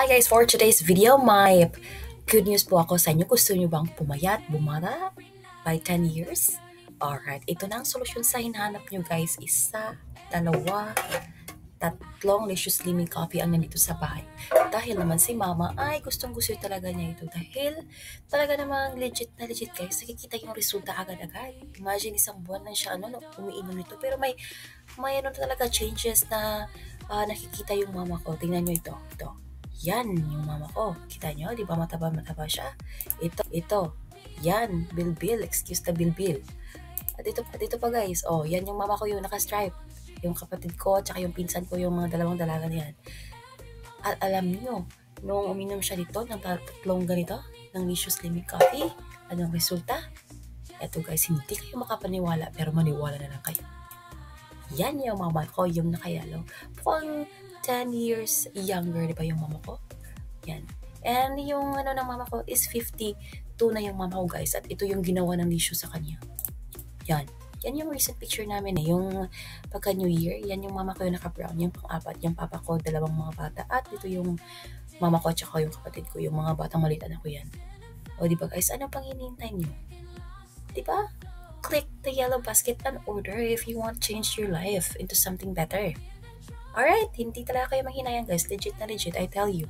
Hi guys, for today's video, my good news po ako sa inyo. Gusto niyo bang pumayat, bumata by 10 years? Alright, ito na ang solusyon sa hinahanap niyo guys. Isa, dalawa, tatlong Licious Slimming Coffee ang nandito sa bahay. Dahil naman si mama ay gustong-gusto talaga niya ito. Dahil talaga namang legit na legit guys. Nakikita yung resulta agad-agad. Imagine isang buwan na siya umiinom nito. Pero may talaga changes na nakikita yung mama ko. Tingnan nyo ito. Yan yung mama ko. Kita nyo? Di ba mataba siya? Ito. Yan. Bilbil. Excuse the bilbil. At ito pa guys. Oh, yan yung mama ko yung naka-stripe. Yung kapatid ko, tsaka yung pinsan ko, yung mga dalawang dalaga na yan. At alam niyo, nung uminom siya dito, ng tatlong ganito, ng Licious Slimming Coffee, anong resulta? Eto guys, hindi kayo makapaniwala, pero maniwala na lang kayo. Yan yung mama ko, yung nakayalo. Mukhang 10 years younger, di ba yung mama ko? Yan. And yung ng mama ko is 52 na yung mama ko guys. At ito yung ginawa ng Licious sa kanya. Yan. Yan yung recent picture namin yung pagka New Year. Yan yung mama ko yung naka-brown, yung pang-apat. Yung papa ko, dalawang mga bata. At ito yung mama ko at saka yung kapatid ko, yung mga batang maliit na ko yan. O diba guys, ano pang hinihintay nyo? Diba? Click the yellow basket and order if you want to change your life into something better. Alright, hindi talaga kayo mahinayan guys. Legit na legit, I tell you.